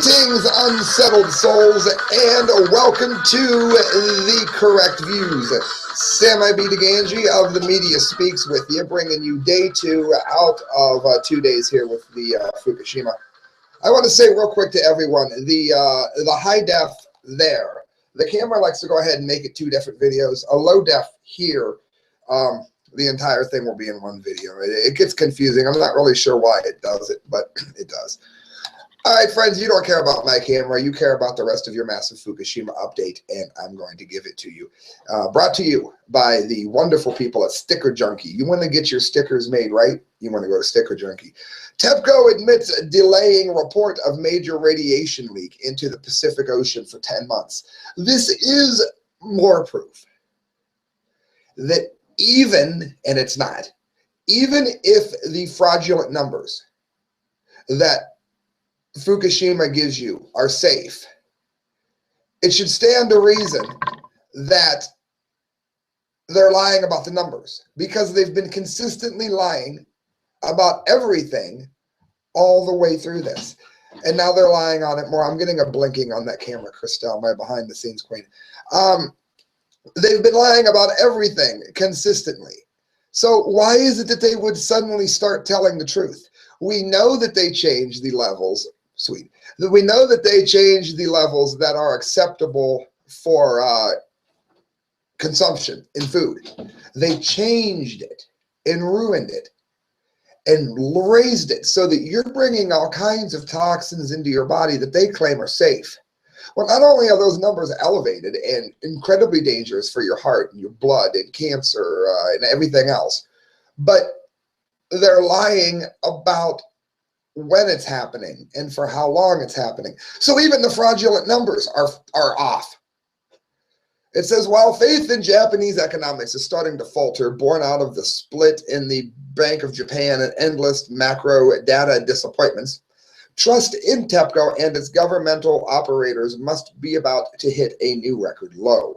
Greetings, unsettled souls, and welcome to The Correct Views. Sam I.B. Gangi of The Media Speaks with you, bringing you day 2 out of 2 days here with the Fukushima. I want to say real quick to everyone, the high def there, the camera likes to go ahead and make it 2 different videos. A low def here, the entire thing will be in one video. It gets confusing. I'm not really sure why it does it, but it does. All right, friends, you don't care about my camera. You care about the rest of your massive Fukushima update, and I'm going to give it to you. Brought to you by the wonderful people at Sticker Junkie. You want to get your stickers made right? You want to go to Sticker Junkie. TEPCO admits delaying report of major radiation leak into the Pacific Ocean for 10 months. This is more proof that even, and it's not, even if the fraudulent numbers that Fukushima gives you are safe, it should stand to reason that they're lying about the numbers, because they've been consistently lying about everything all the way through this. And now they're lying on it more. I'm getting a blinking on that camera, Christelle, my behind the scenes queen. They've been lying about everything consistently. So why is it that they would suddenly start telling the truth? We know that they changed the levels. Sweet. We know that they changed the levels that are acceptable for consumption in food. They changed it and ruined it and raised it so that you're bringing all kinds of toxins into your body that they claim are safe. Well, not only are those numbers elevated and incredibly dangerous for your heart and your blood and cancer and everything else, but they're lying about when it's happening and for how long it's happening. So even the fraudulent numbers are off. It says, while faith in Japanese economics is starting to falter, born out of the split in the Bank of Japan and endless macro data disappointments, trust in TEPCO and its governmental operators must be about to hit a new record low.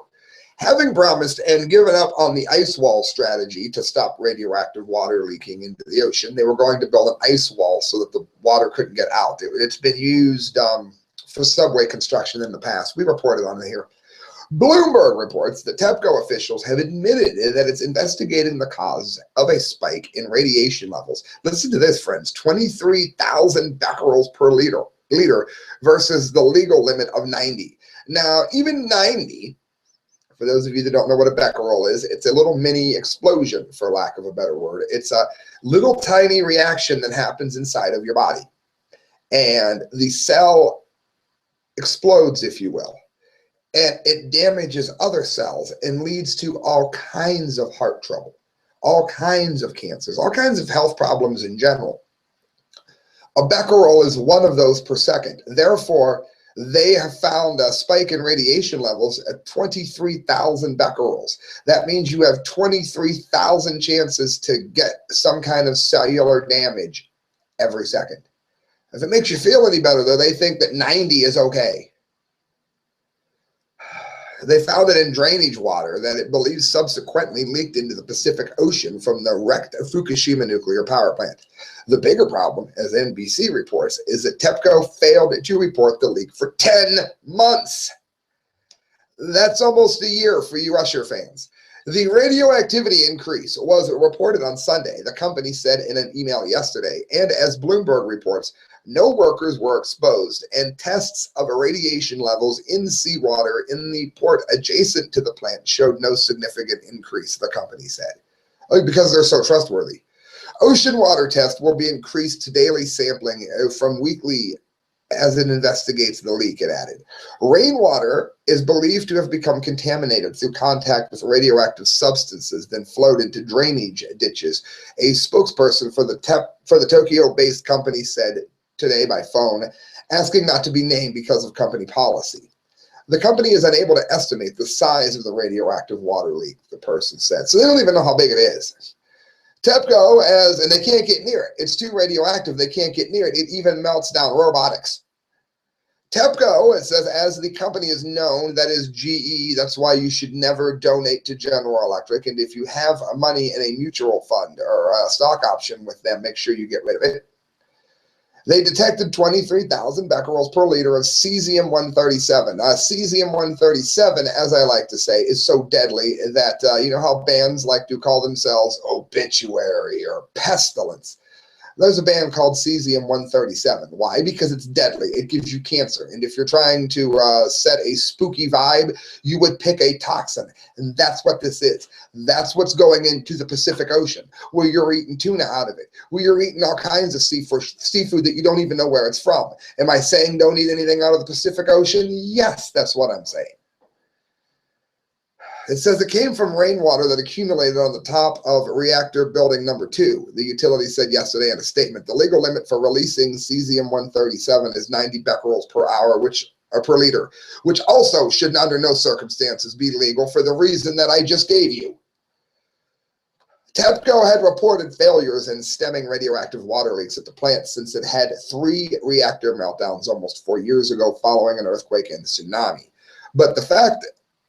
Having promised and given up on the ice wall strategy to stop radioactive water leaking into the ocean, they were going to build an ice wall so that the water couldn't get out. It's been used for subway construction in the past. We reported on it here. Bloomberg reports that TEPCO officials have admitted that it's investigating the cause of a spike in radiation levels. Listen to this, friends, 23,000 becquerels per liter versus the legal limit of 90. Now, even 90, for those of you that don't know what a becquerel is, it's a little mini explosion, for lack of a better word. It's a little tiny reaction that happens inside of your body. And the cell explodes, if you will. And it damages other cells and leads to all kinds of heart trouble, all kinds of cancers, all kinds of health problems in general. A becquerel is one of those per second. Therefore, they have found a spike in radiation levels at 23,000 becquerels. That means you have 23,000 chances to get some kind of cellular damage every second. If it makes you feel any better, though, they think that 90 is okay. They found it in drainage water that it believes subsequently leaked into the Pacific Ocean from the wrecked Fukushima nuclear power plant. The bigger problem, as NBC reports, is that TEPCO failed to report the leak for 10 months. That's almost a year for you Usher fans. The radioactivity increase was reported on Sunday, the company said in an email yesterday, and as Bloomberg reports, no workers were exposed, and tests of irradiation levels in seawater in the port adjacent to the plant showed no significant increase, the company said, because they're so trustworthy. Ocean water tests will be increased to daily sampling from weekly as it investigates the leak, it added. Rainwater is believed to have become contaminated through contact with radioactive substances, then flowed into drainage ditches. A spokesperson for the Tokyo-based company said today by phone, asking not to be named because of company policy. The company is unable to estimate the size of the radioactive water leak, the person said. So they don't even know how big it is. TEPCO, and they can't get near it. It's too radioactive. They can't get near it. It even melts down robotics. TEPCO, it says, as the company is known, that is GE, that's why you should never donate to General Electric. And if you have money in a mutual fund or a stock option with them, make sure you get rid of it. They detected 23,000 becquerels per liter of cesium-137. Cesium-137, as I like to say, is so deadly that, you know how bands like to call themselves obituary or pestilence? There's a band called cesium-137. Why? Because it's deadly. It gives you cancer. And if you're trying to set a spooky vibe, you would pick a toxin. And that's what this is. That's what's going into the Pacific Ocean, where you're eating tuna out of it, where you're eating all kinds of seafood that you don't even know where it's from. Am I saying don't eat anything out of the Pacific Ocean? Yes, that's what I'm saying. It says it came from rainwater that accumulated on the top of reactor building number 2. The utility said yesterday in a statement, the legal limit for releasing cesium-137 is 90 becquerels per hour, per liter, which also should under no circumstances be legal for the reason that I just gave you. TEPCO had reported failures in stemming radioactive water leaks at the plant since it had 3 reactor meltdowns almost 4 years ago following an earthquake and tsunami. But the fact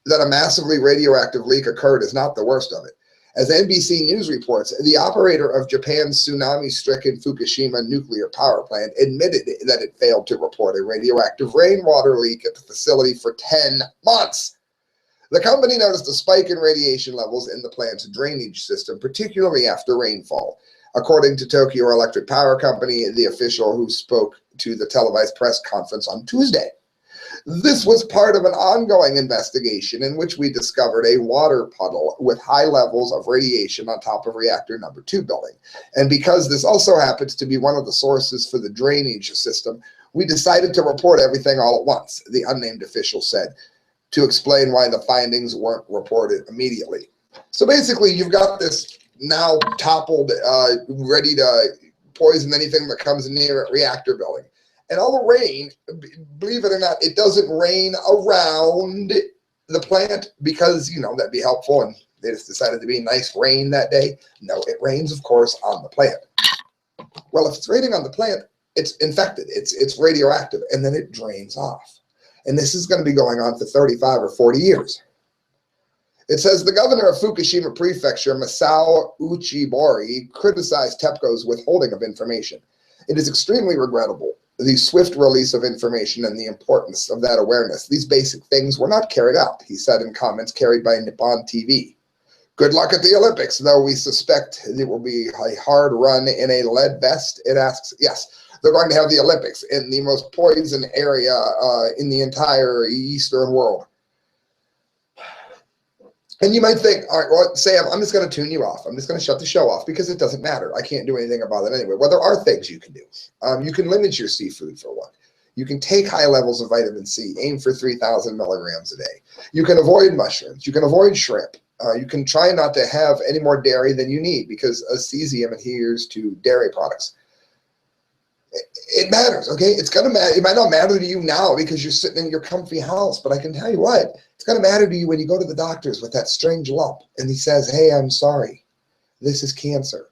that a massively radioactive leak occurred is not the worst of it. As NBC News reports, the operator of Japan's tsunami-stricken Fukushima nuclear power plant admitted that it failed to report a radioactive rainwater leak at the facility for 10 months. The company noticed a spike in radiation levels in the plant's drainage system, particularly after rainfall. According to Tokyo Electric Power Company, the official who spoke to the televised press conference on Tuesday. This was part of an ongoing investigation in which we discovered a water puddle with high levels of radiation on top of reactor number 2 building. And because this also happens to be one of the sources for the drainage system, we decided to report everything all at once, the unnamed official said, to explain why the findings weren't reported immediately. So basically, you've got this now toppled, ready to poison anything that comes near a reactor building. And all the rain, believe it or not, it doesn't rain around the plant because, you know, that'd be helpful. And they just decided to be nice rain that day. No, it rains, of course, on the plant. Well, if it's raining on the plant, it's infected. It's radioactive, and then it drains off. And this is going to be going on for 35 or 40 years. It says the governor of Fukushima Prefecture, Masao Uchibori, criticized TEPCO's withholding of information. It is extremely regrettable, the swift release of information and the importance of that awareness. These basic things were not carried out, he said in comments carried by Nippon TV. Good luck at the Olympics, though we suspect it will be a hard run in a lead vest, it asks. Yes, they're going to have the Olympics in the most poisoned area in the entire Eastern world. And you might think, all right, well, Sam, I'm just going to tune you off. I'm just going to shut the show off because it doesn't matter. I can't do anything about it anyway. Well, there are things you can do. You can limit your seafood for one. You can take high levels of vitamin C, aim for 3,000 milligrams a day. You can avoid mushrooms. You can avoid shrimp. You can try not to have any more dairy than you need because cesium adheres to dairy products. It matters, okay? It's going to matter. It might not matter to you now because you're sitting in your comfy house, but I can tell you what, it's going to matter to you when you go to the doctors with that strange lump and he says, hey, I'm sorry, this is cancer.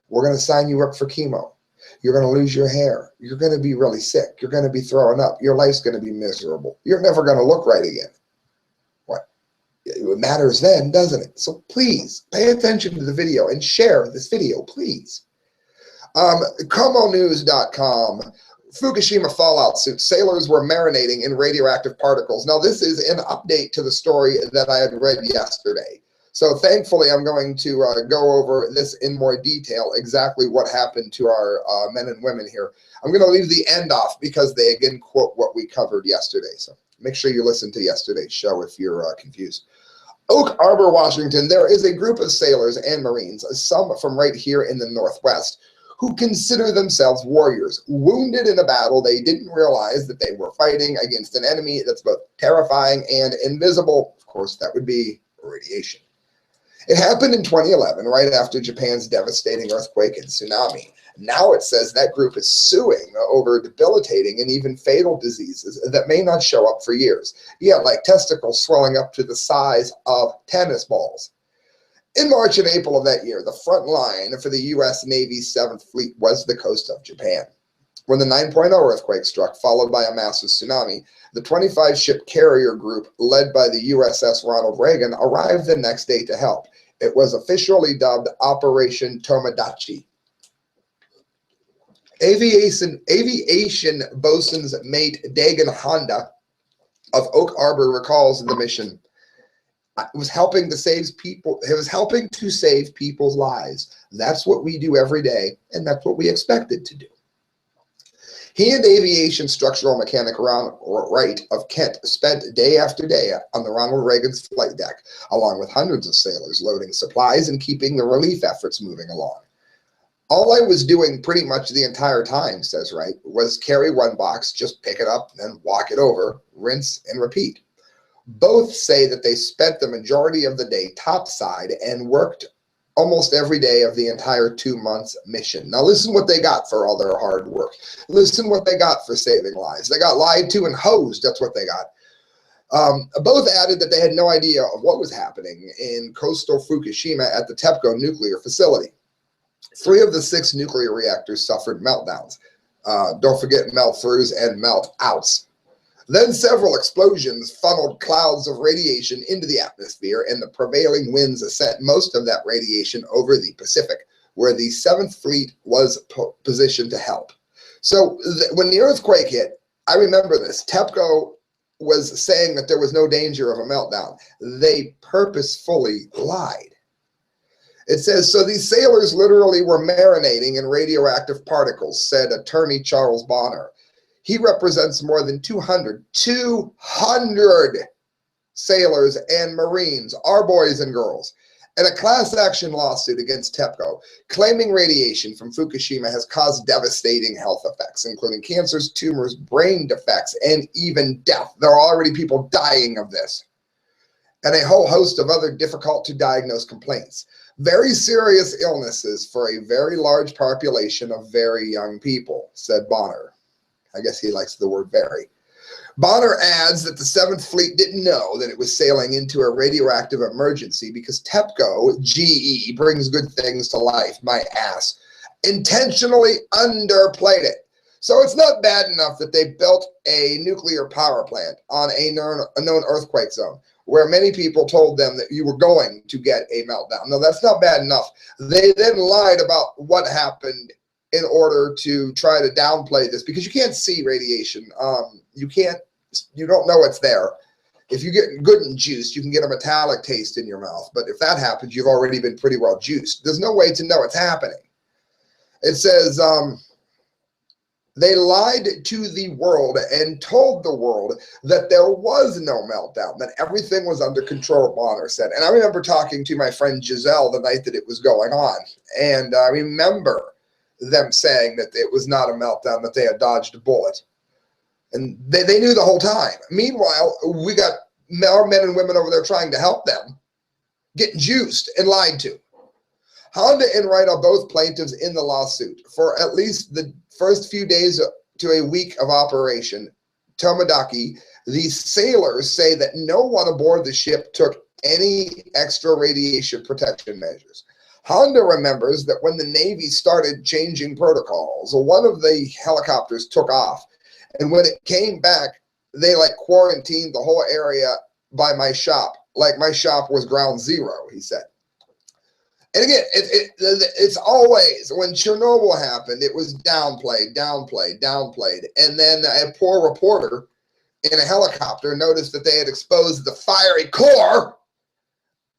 We're going to sign you up for chemo. You're going to lose your hair. You're going to be really sick. You're going to be throwing up. Your life's going to be miserable. You're never going to look right again. What? It matters then, doesn't it? So please pay attention to the video and share this video, please. Comonews.com, Fukushima fallout suit. Sailors were marinating in radioactive particles. Now, this is an update to the story that I had read yesterday. So thankfully, I'm going to go over this in more detail, exactly what happened to our men and women here. I'm going to leave the end off because they, again, quote what we covered yesterday. So make sure you listen to yesterday's show if you're confused. Oak Arbor, Washington, there is a group of sailors and Marines, some from right here in the Northwest, who consider themselves warriors, wounded in a battle they didn't realize that they were fighting against an enemy that's both terrifying and invisible. Of course, that would be radiation. It happened in 2011, right after Japan's devastating earthquake and tsunami. Now it says that group is suing over debilitating and even fatal diseases that may not show up for years. Yeah, like testicles swelling up to the size of tennis balls. In March and April of that year, the front line for the U.S. Navy's 7th Fleet was the coast of Japan. When the 9.0 earthquake struck, followed by a massive tsunami, the 25-ship carrier group, led by the USS Ronald Reagan, arrived the next day to help. It was officially dubbed Operation Tomodachi. Aviation bosun's mate Dagan Honda of Oak Arbor recalls the mission. It was helping to save people. It was helping to save people's lives. That's what we do every day, and that's what we expected to do. He and aviation structural mechanic Ron Wright of Kent spent day after day on the Ronald Reagan's flight deck, along with hundreds of sailors loading supplies and keeping the relief efforts moving along. All I was doing pretty much the entire time, says Wright, was carry one box, just pick it up, then walk it over, rinse, and repeat. Both say that they spent the majority of the day topside and worked almost every day of the entire 2 months mission. Now listen what they got for all their hard work. Listen what they got for saving lives. They got lied to and hosed. That's what they got. Both added that they had no idea of what was happening in coastal Fukushima at the TEPCO nuclear facility. 3 of the 6 nuclear reactors suffered meltdowns. Don't forget melt-throughs and melt-outs. Then several explosions funneled clouds of radiation into the atmosphere, and the prevailing winds sent most of that radiation over the Pacific, where the 7th Fleet was positioned to help. So when the earthquake hit, I remember this. TEPCO was saying that there was no danger of a meltdown. They purposefully lied. It says, so these sailors literally were marinating in radioactive particles, said attorney Charles Bonner. He represents more than 200 sailors and Marines, our boys and girls, and a class action lawsuit against TEPCO, claiming radiation from Fukushima has caused devastating health effects, including cancers, tumors, brain defects, and even death. There are already people dying of this, and a whole host of other difficult to diagnose complaints. Very serious illnesses for a very large population of very young people, said Bonner. I guess he likes the word very. Bonner adds that the 7th Fleet didn't know that it was sailing into a radioactive emergency because TEPCO, GE, brings good things to life, my ass, intentionally underplayed it. So it's not bad enough that they built a nuclear power plant on a known earthquake zone where many people told them that you were going to get a meltdown. No, that's not bad enough. They then lied about what happened in order to try to downplay this, because you can't see radiation. You don't know it's there. If you get good and juiced, you can get a metallic taste in your mouth. But if that happens, you've already been pretty well juiced. There's no way to know it's happening. It says, they lied to the world and told the world that there was no meltdown, that everything was under control, Bonner said. And I remember talking to my friend Giselle the night that it was going on. And I remember them saying that it was not a meltdown, that they had dodged a bullet. And they knew the whole time. Meanwhile, we got our men and women over there trying to help them, getting juiced and lied to. Honda and Wright are both plaintiffs in the lawsuit. For at least the first few days to a week of operation, Tomodachi, the sailors say that no one aboard the ship took any extra radiation protection measures. Honda remembers that when the Navy started changing protocols, one of the helicopters took off. And when it came back, they quarantined the whole area by my shop. Like my shop was ground zero, he said. And again, it's always, when Chernobyl happened, it was downplayed. And then a poor reporter in a helicopter noticed that they had exposed the fiery core,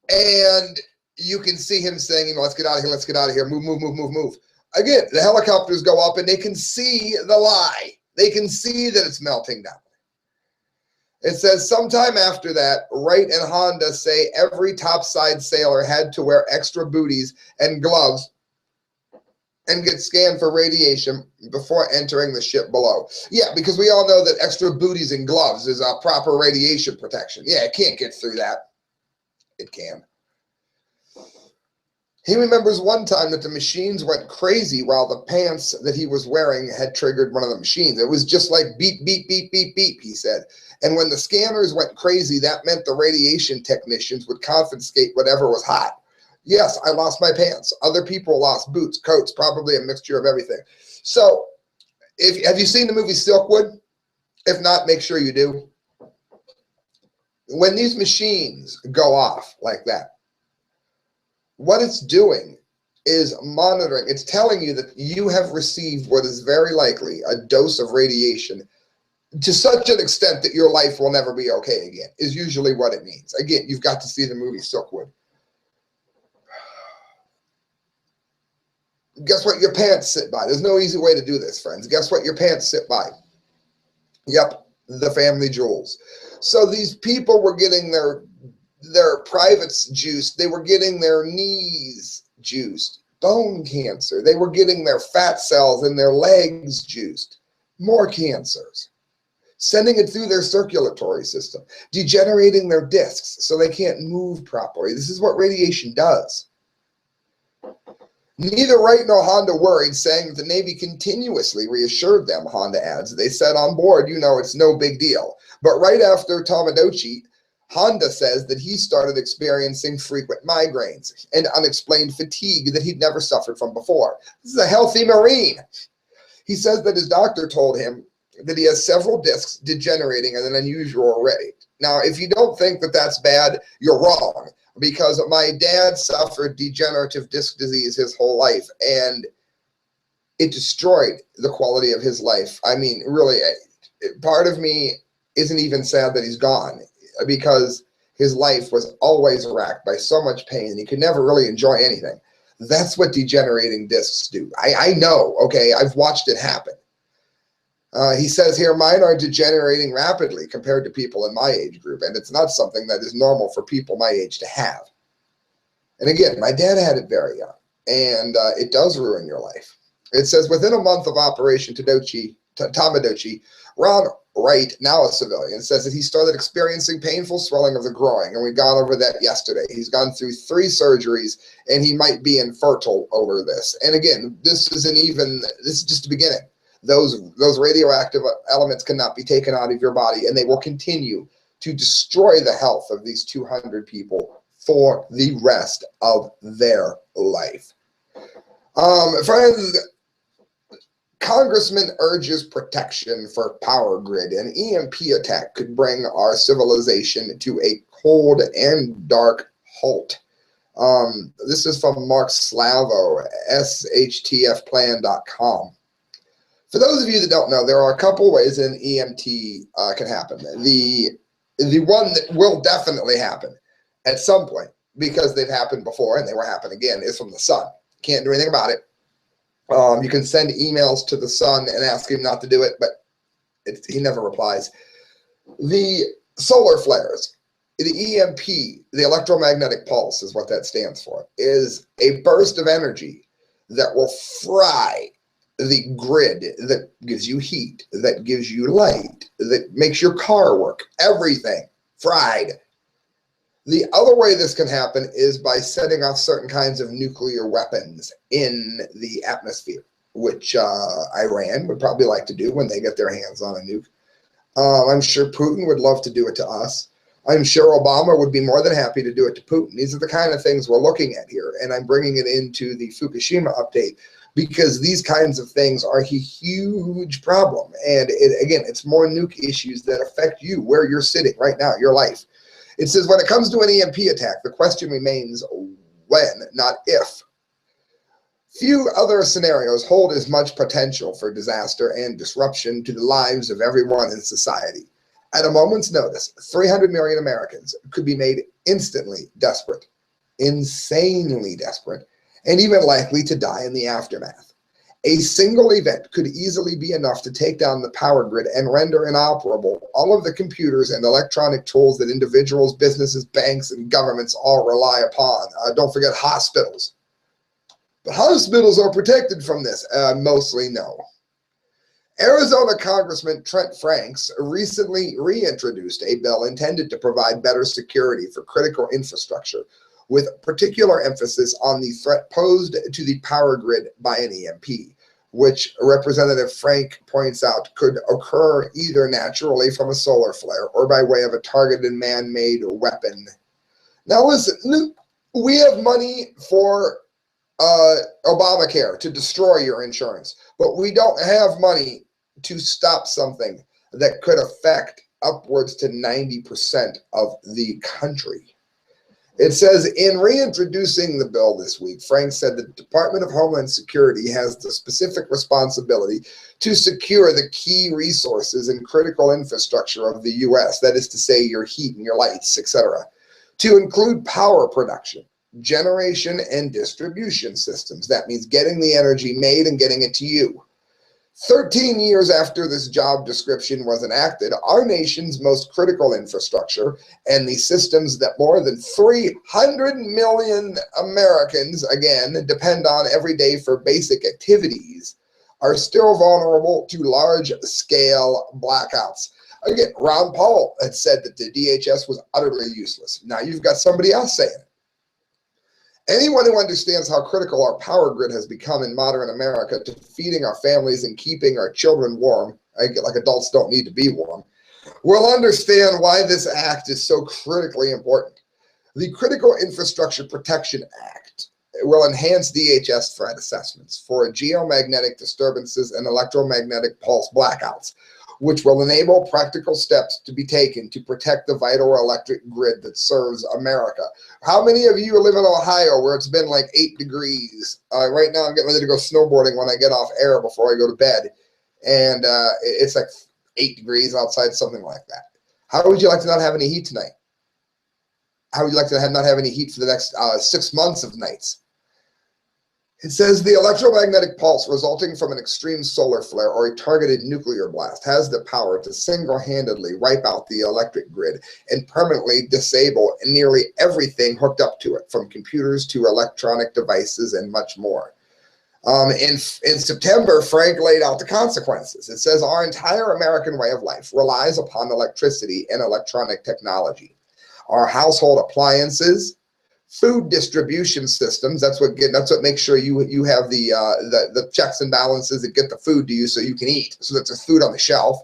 and you can see him saying, let's get out of here, move. Again, the helicopters go up and they can see the lie. They can see that it's melting down. It says sometime after that, Wright and Honda say every topside sailor had to wear extra booties and gloves and get scanned for radiation before entering the ship below. Yeah, because we all know that extra booties and gloves is a proper radiation protection. Yeah, it can't get through that. It can. He remembers one time that the machines went crazy while the pants that he was wearing had triggered one of the machines. It was just like beep, beep, beep, beep, beep, he said. And when the scanners went crazy, that meant the radiation technicians would confiscate whatever was hot. Yes, I lost my pants. Other people lost boots, coats, probably a mixture of everything. So, have you seen the movie Silkwood? If not, make sure you do. When these machines go off like that, what it's doing is monitoring. It's telling you that you have received what is very likely a dose of radiation to such an extent that your life will never be okay again, is usually what it means. Again, you've got to see the movie Silkwood. Guess what your pants sit by? There's no easy way to do this, friends. Guess what your pants sit by? Yep, the family jewels. So these people were getting their privates juiced. They were getting their knees juiced. Bone cancer. They were getting their fat cells in their legs juiced. More cancers. Sending it through their circulatory system. Degenerating their discs so they can't move properly. This is what radiation does. Neither Wright nor Honda worried, saying that the Navy continuously reassured them, Honda adds. They said on board, you know, it's no big deal. But right after Tomodachi, Honda says that he started experiencing frequent migraines and unexplained fatigue that he'd never suffered from before. This is a healthy Marine. He says that his doctor told him that he has several discs degenerating at an unusual rate. Now, if you don't think that that's bad, you're wrong. Because my dad suffered degenerative disc disease his whole life, and it destroyed the quality of his life. I mean, really, part of me isn't even sad that he's gone, because his life was always racked by so much pain, and he could never really enjoy anything. That's what degenerating discs do. I know, okay, I've watched it happen. He says here, mine are degenerating rapidly compared to people in my age group, and it's not something that is normal for people my age to have. And again, my dad had it very young, and it does ruin your life. It says, within a month of Operation Tomodachi, Ron Wright, now a civilian, says that he started experiencing painful swelling of the groin, and we got over that yesterday. He's gone through 3 surgeries, and he might be infertile over this. And again, this is just the beginning. Those radioactive elements cannot be taken out of your body, and they will continue to destroy the health of these 200 people for the rest of their life. Friends, Congressman urges protection for power grid. An EMP attack could bring our civilization to a cold and dark halt. This is from Mark Slavo, shtfplan.com. For those of you that don't know, there are a couple ways an EMT can happen. The one that will definitely happen at some point, because they've happened before and they will happen again, is from the sun. Can't do anything about it. You can send emails to the sun and ask him not to do it, but he never replies. The solar flares, the EMP, the electromagnetic pulse is what that stands for, is a burst of energy that will fry the grid that gives you heat, that gives you light, that makes your car work, everything fried. The other way this can happen is by setting off certain kinds of nuclear weapons in the atmosphere, which Iran would probably like to do when they get their hands on a nuke. I'm sure Putin would love to do it to us. I'm sure Obama would be more than happy to do it to Putin. These are the kind of things we're looking at here, and I'm bringing it into the Fukushima update, because these kinds of things are a huge problem. And again, it's more nuke issues that affect you where you're sitting right now, your life. It says, when it comes to an EMP attack, the question remains when, not if. Few other scenarios hold as much potential for disaster and disruption to the lives of everyone in society. At a moment's notice, 300 million Americans could be made instantly desperate, insanely desperate, and even likely to die in the aftermath. A single event could easily be enough to take down the power grid and render inoperable all of the computers and electronic tools that individuals, businesses, banks, and governments all rely upon. Don't forget hospitals. But hospitals are protected from this. Mostly no. Arizona Congressman Trent Franks recently reintroduced a bill intended to provide better security for critical infrastructure, with particular emphasis on the threat posed to the power grid by an EMP, which Representative Frank points out could occur either naturally from a solar flare or by way of a targeted man-made weapon. Now listen, we have money for Obamacare to destroy your insurance, but we don't have money to stop something that could affect upwards to 90% of the country. It says, in reintroducing the bill this week, Frank said the Department of Homeland Security has the specific responsibility to secure the key resources and critical infrastructure of the U.S., that is to say, your heat and your lights, etc., to include power production, generation, and distribution systems. That means getting the energy made and getting it to you. 13 years after this job description was enacted, our nation's most critical infrastructure and the systems that more than 300 million Americans, again, depend on every day for basic activities, are still vulnerable to large-scale blackouts. Again, Ron Paul had said that the DHS was utterly useless. Now you've got somebody else saying it. Anyone who understands how critical our power grid has become in modern America to feeding our families and keeping our children warm, like adults don't need to be warm, will understand why this act is so critically important. The Critical Infrastructure Protection Act will enhance DHS threat assessments for geomagnetic disturbances and electromagnetic pulse blackouts, which will enable practical steps to be taken to protect the vital electric grid that serves America. How many of you live in Ohio where it's been like 8 degrees? Right now I'm getting ready to go snowboarding when I get off air before I go to bed. And it's like 8 degrees outside, something like that. How would you like to not have any heat tonight? How would you like to not have any heat for the next 6 months of nights? It says the electromagnetic pulse resulting from an extreme solar flare or a targeted nuclear blast has the power to single-handedly wipe out the electric grid and permanently disable nearly everything hooked up to it, from computers to electronic devices and much more. In September, Frank laid out the consequences. It says our entire American way of life relies upon electricity and electronic technology. Our household appliances, food distribution systems, that's what makes sure you have the checks and balances that get the food to you so you can eat, so that there's food on the shelf.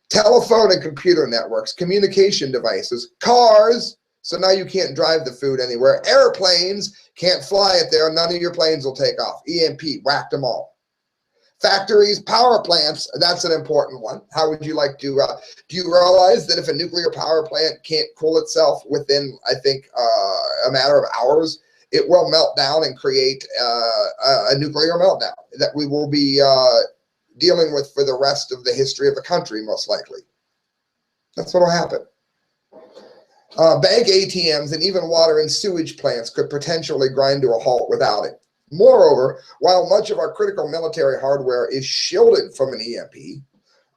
Telephone and computer networks, communication devices, cars, so now you can't drive the food anywhere. Airplanes, can't fly it there, none of your planes will take off. EMP, whacked them all. Factories, power plants, that's an important one. How would you like to, do you realize that if a nuclear power plant can't cool itself within, I think, a matter of hours, it will melt down and create a nuclear meltdown that we will be dealing with for the rest of the history of the country, most likely. That's what will happen. Bank ATMs and even water and sewage plants could potentially grind to a halt without it. Moreover, while much of our critical military hardware is shielded from an EMP,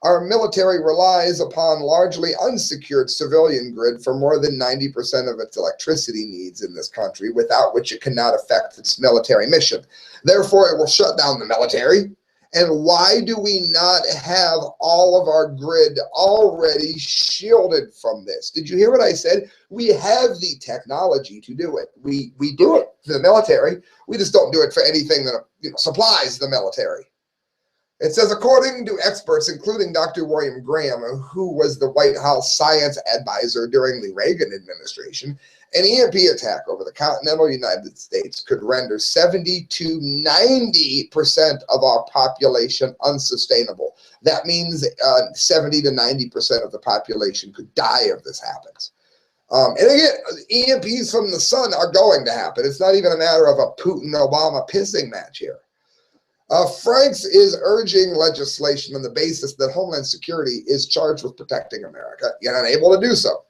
our military relies upon largely unsecured civilian grid for more than 90% of its electricity needs in this country, without which it cannot affect its military mission. Therefore, it will shut down the military. And why do we not have all of our grid already shielded from this? Did you hear what I said? We have the technology to do it. We do it for the military. We just don't do it for anything that supplies the military. It says, according to experts, including Dr. William Graham, who was the White House science advisor during the Reagan administration, an EMP attack over the continental United States could render 70 to 90% of our population unsustainable. That means 70 to 90% of the population could die if this happens. And again, EMPs from the sun are going to happen. It's not even a matter of a Putin-Obama pissing match here. Franks is urging legislation on the basis that Homeland Security is charged with protecting America, yet unable to do so.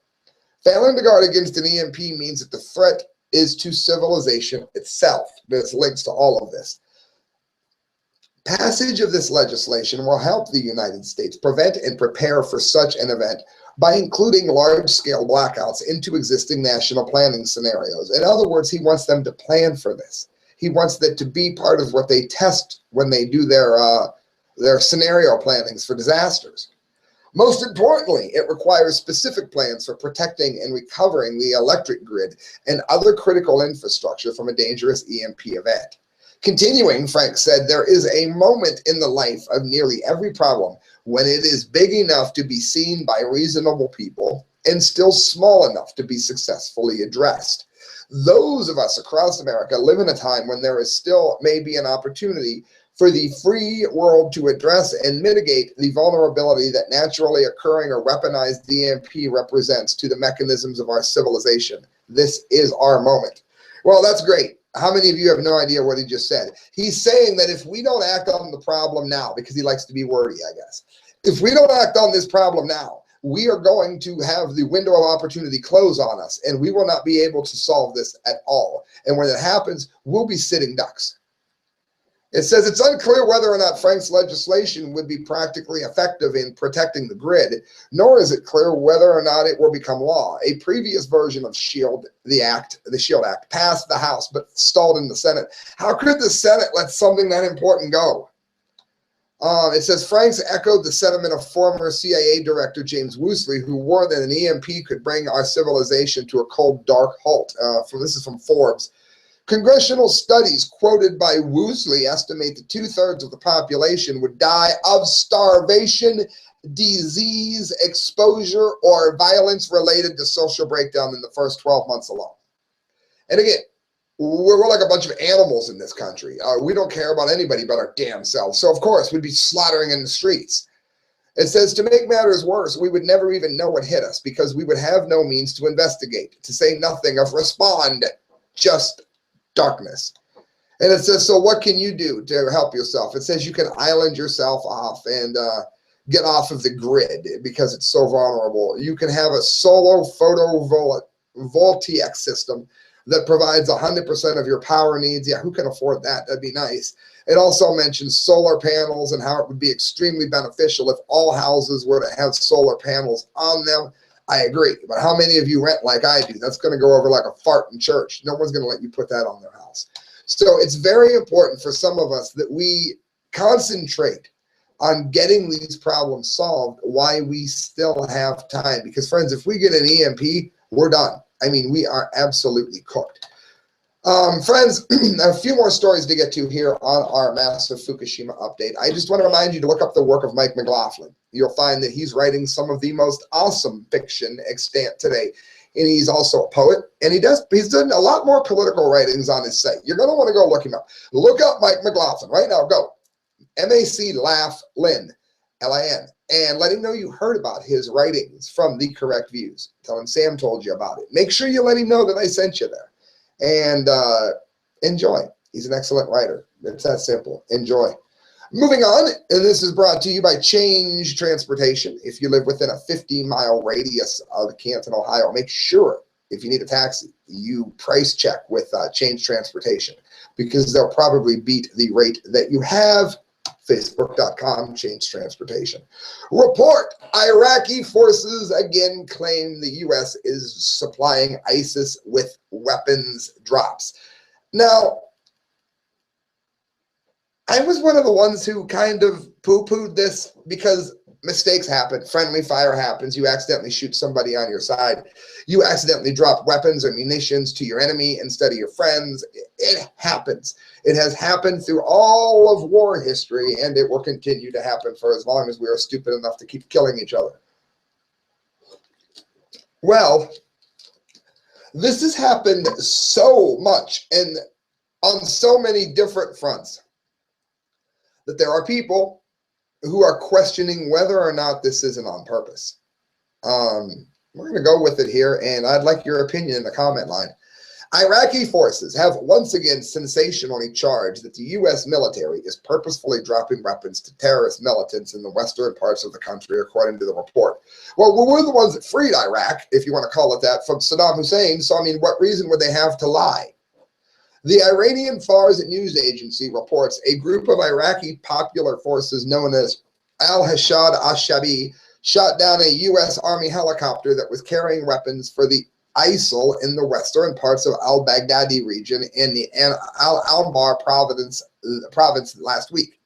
Failing to guard against an EMP means that the threat is to civilization itself. There's links to all of this. Passage of this legislation will help the United States prevent and prepare for such an event by including large-scale blackouts into existing national planning scenarios. In other words, he wants them to plan for this. He wants that to be part of what they test when they do their scenario plannings for disasters. Most importantly, it requires specific plans for protecting and recovering the electric grid and other critical infrastructure from a dangerous EMP event. Continuing, Frank said, there is a moment in the life of nearly every problem when it is big enough to be seen by reasonable people and still small enough to be successfully addressed. Those of us across America live in a time when there is still maybe an opportunity for the free world to address and mitigate the vulnerability that naturally occurring or weaponized EMP represents to the mechanisms of our civilization. This is our moment. Well, that's great. How many of you have no idea what he just said? He's saying that if we don't act on the problem now, because he likes to be wordy, I guess, if we don't act on this problem now, we are going to have the window of opportunity close on us, and we will not be able to solve this at all. And when it happens, we'll be sitting ducks. It says it's unclear whether or not Frank's legislation would be practically effective in protecting the grid, nor is it clear whether or not it will become law. A previous version of the SHIELD Act, passed the House but stalled in the Senate. How could the Senate let something that important go? It says Franks echoed the sentiment of former CIA Director James Woosley, who warned that an EMP could bring our civilization to a cold, dark halt. This is from Forbes. Congressional studies quoted by Woosley estimate that 2/3 of the population would die of starvation, disease, exposure, or violence related to social breakdown in the first 12 months alone. And again, we're like a bunch of animals in this country. We don't care about anybody but our damn selves. So, of course, we'd be slaughtering in the streets. It says, to make matters worse, we would never even know what hit us because we would have no means to investigate, to say nothing of respond, just darkness. And it says, so what can you do to help yourself? It says you can island yourself off and get off of the grid because it's so vulnerable. You can have a solar photovoltaic system that provides 100% of your power needs. Yeah, who can afford that? That'd be nice. It also mentions solar panels and how it would be extremely beneficial if all houses were to have solar panels on them. I agree, but how many of you rent like I do? That's going to go over like a fart in church. No one's going to let you put that on their house. So it's very important for some of us that we concentrate on getting these problems solved while we still have time. Because friends, if we get an EMP, we're done. I mean, we are absolutely cooked. Friends, a few more stories to get to here on our Massive Fukushima update. I just want to remind you to look up the work of Mike McLaughlin. You'll find that he's writing some of the most awesome fiction extant today. And he's also a poet, and he's done a lot more political writings on his site. You're going to want to go look him up. Look up Mike McLaughlin right now. Go. MACLaughlin, L-I-N. And let him know you heard about his writings from The Correct Views. Tell him Sam told you about it. Make sure you let him know that I sent you there. And enjoy. He's an excellent writer. It's that simple. Enjoy. Moving on, and this is brought to you by Change Transportation. If you live within a 15-mile radius of Canton, Ohio, make sure, if you need a taxi, you price check with Change Transportation because they'll probably beat the rate that you have. Facebook.com, Change Transportation. Report, Iraqi forces again claim the U.S. is supplying ISIS with weapons drops. Now, I was one of the ones who kind of poo-pooed this because mistakes happen. Friendly fire happens. You accidentally shoot somebody on your side. You accidentally drop weapons or munitions to your enemy instead of your friends. It happens. It has happened through all of war history, and it will continue to happen for as long as we are stupid enough to keep killing each other. Well, this has happened so much and on so many different fronts that there are people who are questioning whether or not this isn't on purpose. We're going to go with it here, and I'd like your opinion in the comment line. Iraqi forces have once again sensationally charged that the U.S. military is purposefully dropping weapons to terrorist militants in the western parts of the country, according to the report. Well, we're the ones that freed Iraq, if you want to call it that, from Saddam Hussein, so I mean, what reason would they have to lie? The Iranian Fars news agency reports a group of Iraqi popular forces known as Al-Hashad al-Shabi shot down a U.S. Army helicopter that was carrying weapons for the ISIL in the western parts of al-Baghdadi region in the Al-Anbar province last week.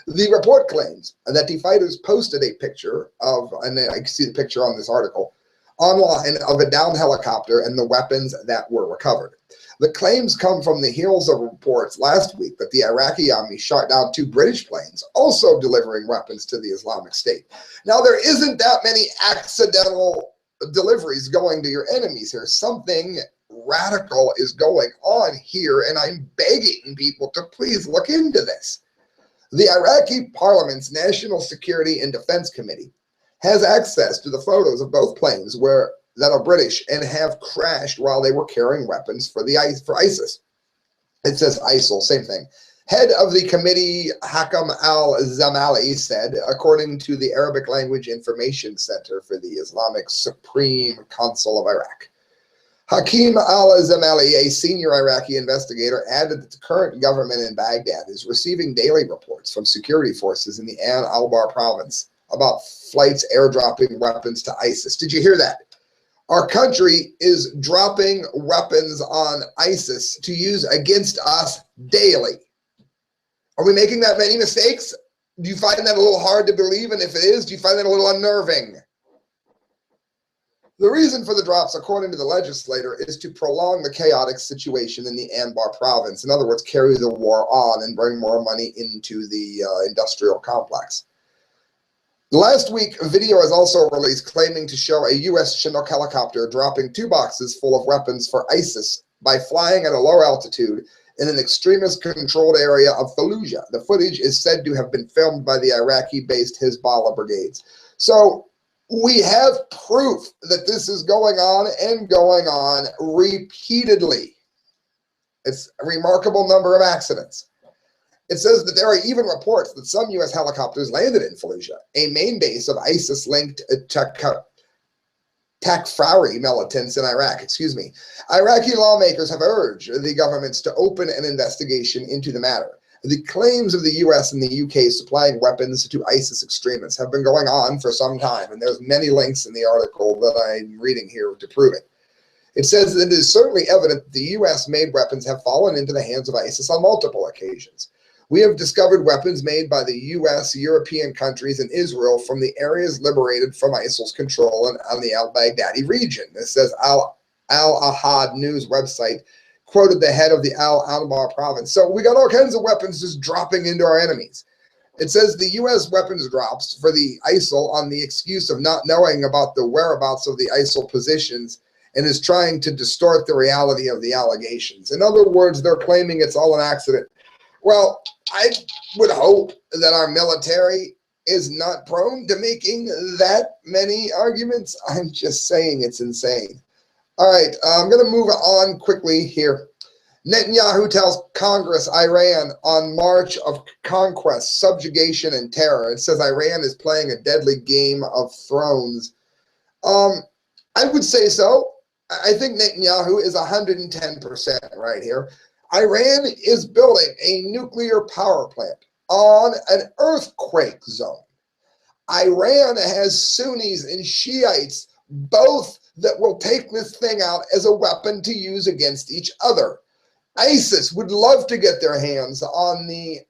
The report claims that the fighters posted a picture of, and I can see the picture on this article, online of a downed helicopter and the weapons that were recovered. The claims come from the heels of reports last week that the Iraqi army shot down 2 British planes, also delivering weapons to the Islamic State. Now, there isn't that many accidental deliveries going to your enemies here. Something radical is going on here, and I'm begging people to please look into this. The Iraqi Parliament's National Security and Defense Committee has access to the photos of both planes where that are British and have crashed while they were carrying weapons for ISIS. It says ISIL, same thing. Head of the committee, Hakam al-Zamali, said, according to the Arabic Language Information Center for the Islamic Supreme Council of Iraq. Hakim al-Zamali, a senior Iraqi investigator, added that the current government in Baghdad is receiving daily reports from security forces in the Ann al-Bar province about flights airdropping weapons to ISIS. Did you hear that? Our country is dropping weapons on ISIS to use against us daily. Are we making that many mistakes? Do you find that a little hard to believe? And if it is, do you find that a little unnerving? The reason for the drops, according to the legislator, is to prolong the chaotic situation in the Anbar province. In other words, carry the war on and bring more money into the industrial complex. Last week, a video was also released claiming to show a U.S. Chinook helicopter dropping 2 boxes full of weapons for ISIS by flying at a low altitude in an extremist-controlled area of Fallujah. The footage is said to have been filmed by the Iraqi-based Hezbollah brigades. So we have proof that this is going on and going on repeatedly. It's a remarkable number of accidents. It says that there are even reports that some U.S. helicopters landed in Fallujah, a main base of ISIS-linked Takfari militants in Iraq. Iraqi lawmakers have urged the governments to open an investigation into the matter. The claims of the U.S. and the UK supplying weapons to ISIS extremists have been going on for some time, and there's many links in the article that I'm reading here to prove it. It says that it is certainly evident that the U.S.-made weapons have fallen into the hands of ISIS on multiple occasions. We have discovered weapons made by the U.S., European countries, and Israel from the areas liberated from ISIL's control on the al-Baghdadi region. This says Al-Ahad news website quoted the head of the Al-Anbar province. So we got all kinds of weapons just dropping into our enemies. It says the U.S. weapons drops for the ISIL on the excuse of not knowing about the whereabouts of the ISIL positions and is trying to distort the reality of the allegations. In other words, they're claiming it's all an accident. Well, I would hope that our military is not prone to making that many arguments. I'm just saying it's insane. All right, I'm going to move on quickly here. Netanyahu tells Congress Iran on march of conquest, subjugation, and terror. It says Iran is playing a deadly game of thrones. I would say so. I think Netanyahu is 110% right here. Iran is building a nuclear power plant on an earthquake zone. Iran has Sunnis and Shiites, both that will take this thing out as a weapon to use against each other. ISIS would love to get their hands on the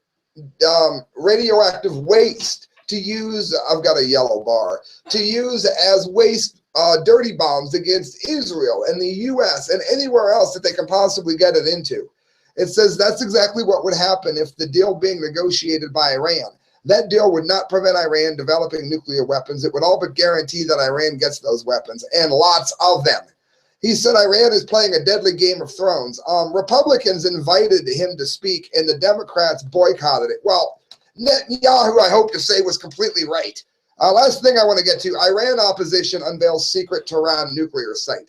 radioactive waste to use, I've got a yellow bar, to use as waste dirty bombs against Israel and the U.S. and anywhere else that they can possibly get it into. It says that's exactly what would happen if the deal being negotiated by Iran. That deal would not prevent Iran developing nuclear weapons. It would all but guarantee that Iran gets those weapons, and lots of them. He said Iran is playing a deadly game of thrones. Republicans invited him to speak, and the Democrats boycotted it. Well, Netanyahu, I hope to say, was completely right. Last thing I want to get to, Iran opposition unveils secret Tehran nuclear site.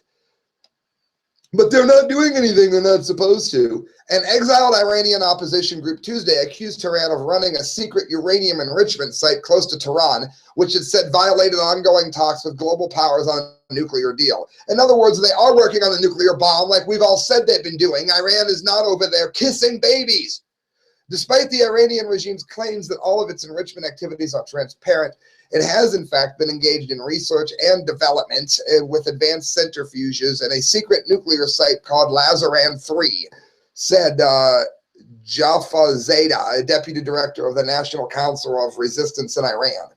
But they're not doing anything they're not supposed to. An exiled Iranian opposition group Tuesday accused Tehran of running a secret uranium enrichment site close to Tehran, which it said violated ongoing talks with global powers on a nuclear deal. In other words, they are working on a nuclear bomb like we've all said they've been doing. Iran is not over there kissing babies. Despite the Iranian regime's claims that all of its enrichment activities are transparent, it has, in fact, been engaged in research and development with advanced centrifuges and a secret nuclear site called Lazaran-3, said Jaffa Zada, a deputy director of the National Council of Resistance in Iran.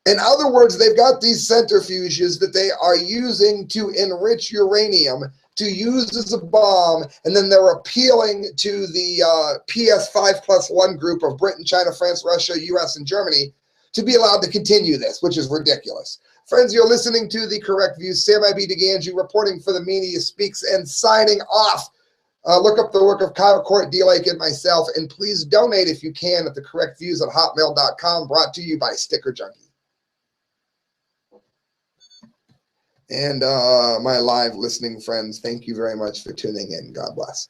In other words, they've got these centrifuges that they are using to enrich uranium to use as a bomb, and then they're appealing to the PS5+1 group of Britain, China, France, Russia, US, and Germany to be allowed to continue this, which is ridiculous. Friends, you're listening to The Correct Views. Sam I.B. DeGangi reporting for the Media Speaks and signing off. Look up the work of Kyle Court, D-Lake, and myself, and please donate if you can at thecorrectviews@hotmail.com, brought to you by Sticker Junkie. And my live listening friends, thank you very much for tuning in. God bless.